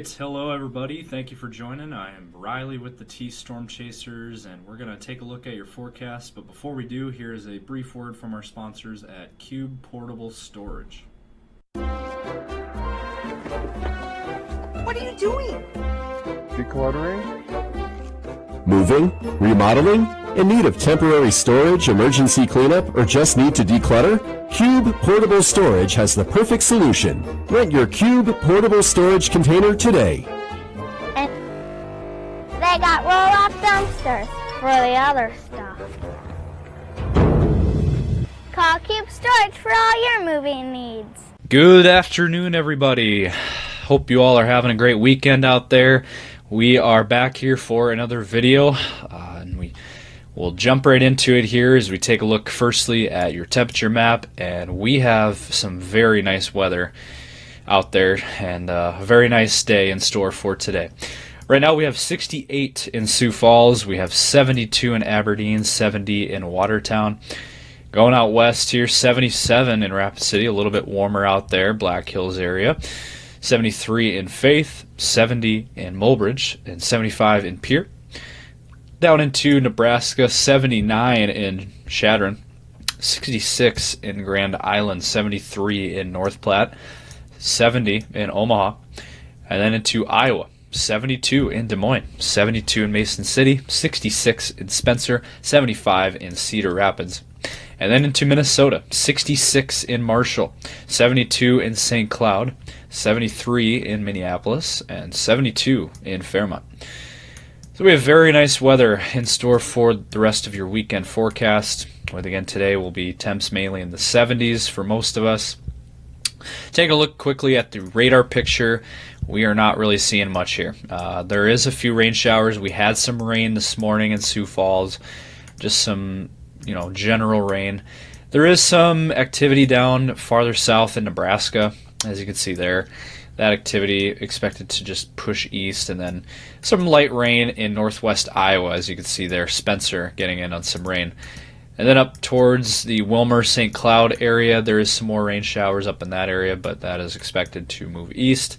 right, hello everybody. Thank you for joining. I am Riley with the T Storm Chasers, and we're going to take a look at your forecast. But before we do, here is a brief word from our sponsors at Cube Portable Storage. What are you doing? Decluttering? Moving? Remodeling? In need of temporary storage, emergency cleanup, or just need to declutter? Cube Portable Storage has the perfect solution. Rent your Cube Portable Storage container today. And they got roll-off dumpsters for the other stuff. Call Cube Storage for all your moving needs. Good afternoon, everybody. Hope you all are having a great weekend out there. We are back here for another video, and we'll jump right into it here as we take a look firstly at your temperature map, and we have some very nice weather out there and a very nice day in store for today. Right now we have 68 in Sioux Falls, we have 72 in Aberdeen, 70 in Watertown. Going out west here, 77 in Rapid City, a little bit warmer out there, Black Hills area. 73 in Faith, 70 in Mulbridge, and 75 in Pierre. Down into Nebraska, 79 in Chadron, 66 in Grand Island, 73 in North Platte, 70 in Omaha. And then into Iowa, 72 in Des Moines, 72 in Mason City, 66 in Spencer, 75 in Cedar Rapids. And then into Minnesota, 66 in Marshall, 72 in St. Cloud, 73 in Minneapolis, and 72 in Fairmont. So we have very nice weather in store for the rest of your weekend forecast. With again today will be temps mainly in the 70s for most of us. Take a look quickly at the radar picture. We are not really seeing much here. There is a few rain showers. We had some rain this morning in Sioux Falls, just some general rain. There is some activity down farther south in Nebraska, as you can see there. That activity expected to just push east, and then some light rain in northwest Iowa, as you can see there. Spencer getting in on some rain. And then up towards the Wilmer St. Cloud area, there is some more rain showers up in that area, but that is expected to move east.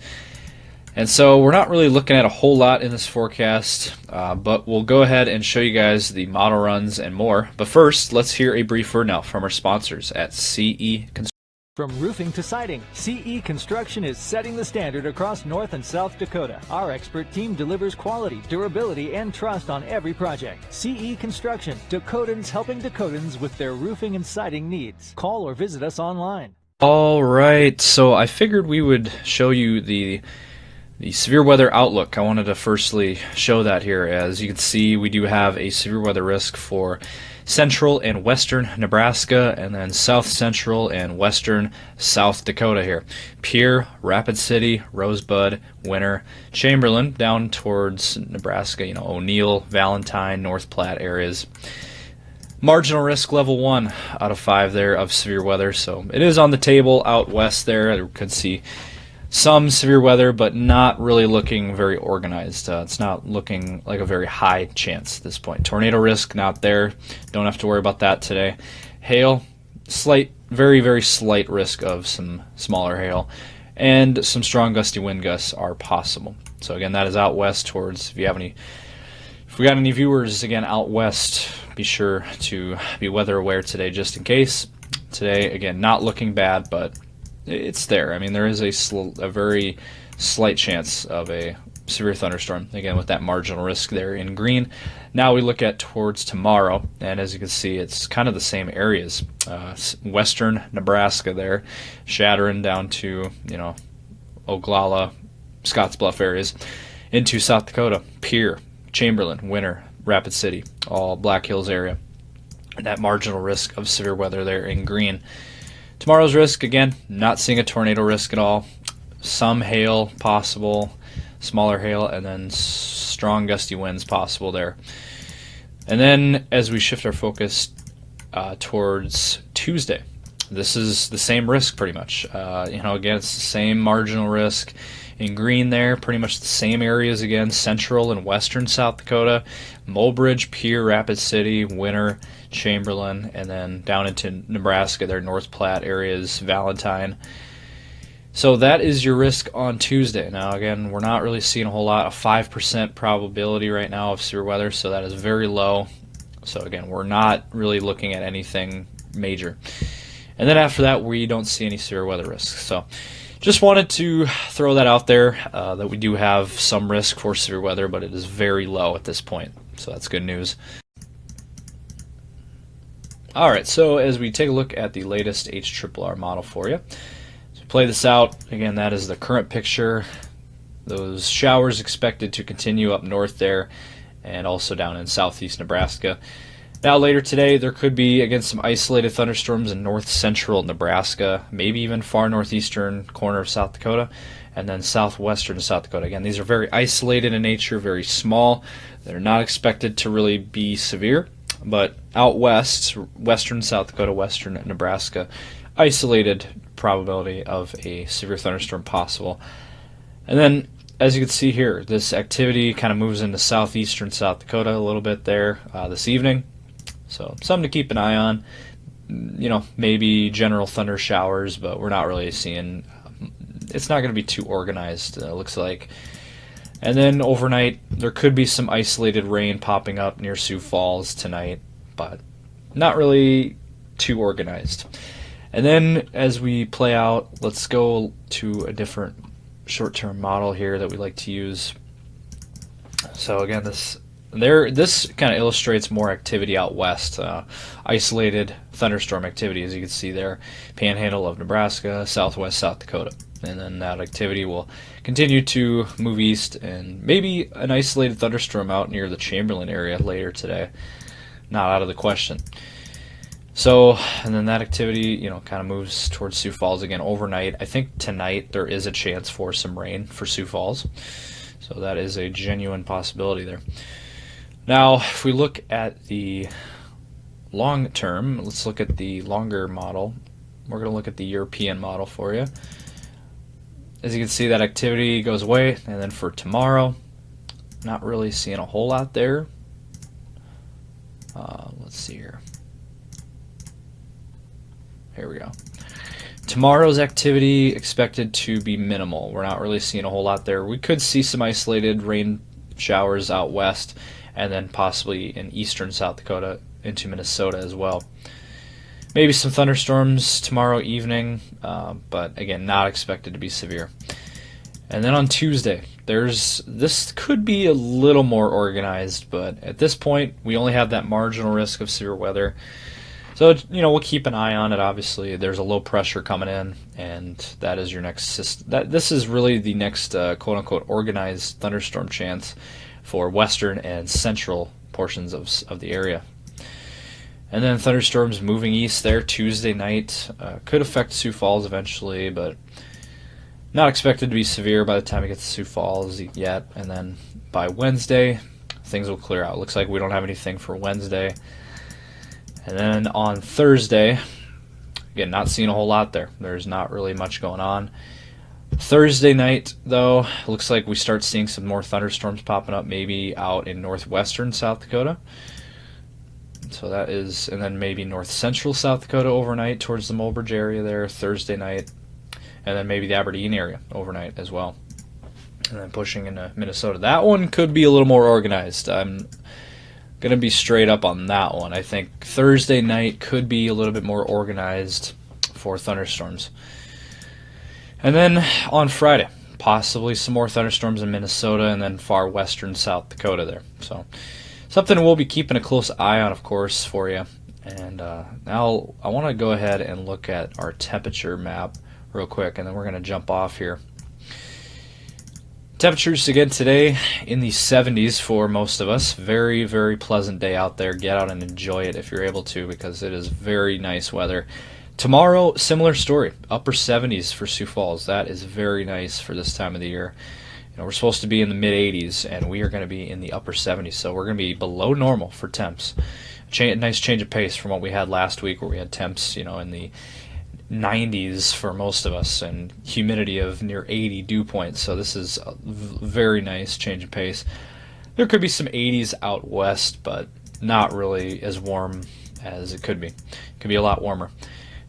And so we're not really looking at a whole lot in this forecast, but we'll go ahead and show you guys the model runs and more. But first, let's hear a brief word now from our sponsors at CE Construction. From roofing to siding, CE Construction is setting the standard across North and South Dakota. Our expert team delivers quality, durability, and trust on every project. CE Construction, Dakotans helping Dakotans with their roofing and siding needs. Call or visit us online. All right, so I figured we would show you the severe weather outlook. I wanted to firstly show that here. As you can see, we do have a severe weather risk for central and western Nebraska, and then south central and western South Dakota here. Pierre, Rapid City, Rosebud, Winter, Chamberlain, down towards Nebraska, O'Neill, Valentine, North Platte areas. Marginal risk level 1 out of 5 there of severe weather, so it is on the table out west there. You could see some severe weather, but not really looking very organized. It's not looking like a very high chance at this point. Tornado risk, not there. Don't have to worry about that today. Hail, slight, very, very slight risk of some smaller hail. And some strong gusty wind gusts are possible. So again, that is out west towards, if we got any viewers, again, out west, be sure to be weather aware today just in case. Today, again, not looking bad, but it's there. I mean, there is a very slight chance of a severe thunderstorm, again, with that marginal risk there in green. Now we look at towards tomorrow, and as you can see, it's kind of the same areas. Western Nebraska there, Chadron down to, Oglala, Scottsbluff areas, into South Dakota, Pierre, Chamberlain, Winter, Rapid City, all Black Hills area. And that marginal risk of severe weather there in green. Tomorrow's risk, again, not seeing a tornado risk at all. Some hail possible, smaller hail, and then strong gusty winds possible there. And then as we shift our focus towards Tuesday, this is the same risk pretty much. Again, it's the same marginal risk. In green there, pretty much the same areas again, central and western South Dakota, Mulbridge, Pierre, Rapid City, Winter, Chamberlain, and then down into Nebraska, their North Platte areas, Valentine. So that is your risk on Tuesday. Now, again, we're not really seeing a whole lot. A 5% probability right now of severe weather, so that is very low. So again, we're not really looking at anything major. And then after that, we don't see any severe weather risks. So just wanted to throw that out there, that we do have some risk for severe weather, but it is very low at this point. So that's good news. Alright, so as we take a look at the latest HRRR model for you, play this out. Again, that is the current picture. Those showers expected to continue up north there and also down in southeast Nebraska. Now later today there could be again some isolated thunderstorms in north central Nebraska, maybe even far northeastern corner of South Dakota, and then southwestern South Dakota. Again, these are very isolated in nature, very small. They're not expected to really be severe, but out west, western South Dakota, western Nebraska, isolated probability of a severe thunderstorm possible. And then as you can see here, this activity kind of moves into southeastern South Dakota a little bit there this evening. So something to keep an eye on. You know, maybe general thunder showers, but we're not really seeing, it's not going to be too organized, it looks like. And then overnight there could be some isolated rain popping up near Sioux Falls tonight, but not really too organized. And then as we play out, let's go to a different short-term model here that we like to use. So again, this kind of illustrates more activity out west, isolated thunderstorm activity, as you can see there, panhandle of Nebraska, southwest South Dakota. And then that activity will continue to move east, and maybe an isolated thunderstorm out near the Chamberlain area later today. Not out of the question. So, and then that activity, you know, kind of moves towards Sioux Falls again overnight. I think tonight there is a chance for some rain for Sioux Falls. So that is a genuine possibility there. Now, if we look at the long term, let's look at the longer model. We're going to look at the European model for you. As you can see, that activity goes away, and then for tomorrow, not really seeing a whole lot there. Let's see here. Here we go. Tomorrow's activity expected to be minimal. We're not really seeing a whole lot there. We could see some isolated rain showers out west, and then possibly in eastern South Dakota into Minnesota as well. Maybe some thunderstorms tomorrow evening, but again, not expected to be severe. And then on Tuesday, this could be a little more organized, but at this point, we only have that marginal risk of severe weather. So, you know, we'll keep an eye on it. Obviously, there's a low pressure coming in, and that is your next system. This is really the next quote-unquote organized thunderstorm chance for western and central portions of the area. And then thunderstorms moving east there Tuesday night could affect Sioux Falls eventually, but not expected to be severe by the time it gets to Sioux Falls yet. And then by Wednesday, things will clear out. Looks like we don't have anything for Wednesday. And then on Thursday, again, not seeing a whole lot there. There's not really much going on. Thursday night, though, looks like we start seeing some more thunderstorms popping up, maybe out in northwestern South Dakota. So that is, and then maybe north central South Dakota overnight towards the Mulbridge area there Thursday night. And then maybe the Aberdeen area overnight as well. And then pushing into Minnesota. That one could be a little more organized. I'm going to be straight up on that one. I think Thursday night could be a little bit more organized for thunderstorms. And then on Friday, possibly some more thunderstorms in Minnesota and then far western South Dakota there. So something we'll be keeping a close eye on, of course, for you. And now I want to go ahead and look at our temperature map real quick, and then we're going to jump off here. Temperatures again today in the 70s for most of us. Very, very pleasant day out there. Get out and enjoy it if you're able to, because it is very nice weather. Tomorrow, similar story. Upper 70s for Sioux Falls. That is very nice for this time of the year. You know, we're supposed to be in the mid 80s, and we are going to be in the upper 70s, so we're going to be below normal for temps. Nice change of pace from what we had last week, where we had temps, you know, in the 90s for most of us, and humidity of near 80 dew points. So this is a very nice change of pace. There could be some 80s out west, but not really as warm as it could be. It could be a lot warmer.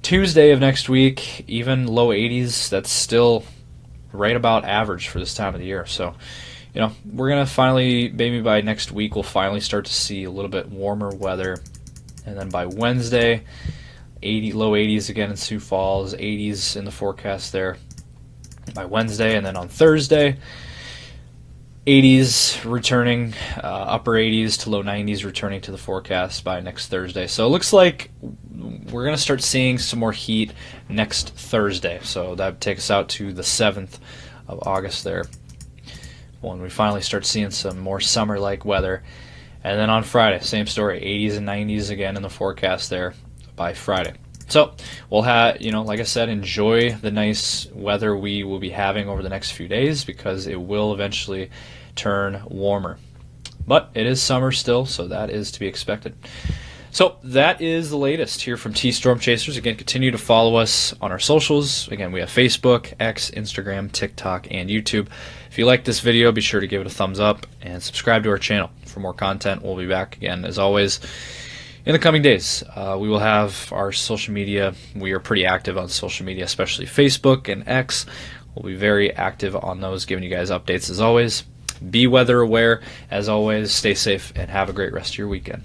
Tuesday of next week, even low 80s. That's still right about average for this time of the year. So, we're going to finally, maybe by next week, we'll finally start to see a little bit warmer weather. And then by Wednesday, low 80s again in Sioux Falls, 80s in the forecast there by Wednesday. And then on Thursday, 80s returning, upper 80s to low 90s returning to the forecast by next Thursday. So it looks like we're going to start seeing some more heat next Thursday. So that takes us out to the 7th of August there, when we finally start seeing some more summer-like weather. And then on Friday, same story, 80s and 90s again in the forecast there by Friday. So we'll have, like I said, enjoy the nice weather we will be having over the next few days, because it will eventually turn warmer. But it is summer still, so that is to be expected. So that is the latest here from T Storm Chasers. Again, continue to follow us on our socials. Again, we have Facebook, X, Instagram, TikTok, and YouTube. If you like this video, be sure to give it a thumbs up and subscribe to our channel for more content. We'll be back again, as always, in the coming days. We will have our social media. We are pretty active on social media, especially Facebook and X. We'll be very active on those, giving you guys updates as always. Be weather aware, as always. Stay safe and have a great rest of your weekend.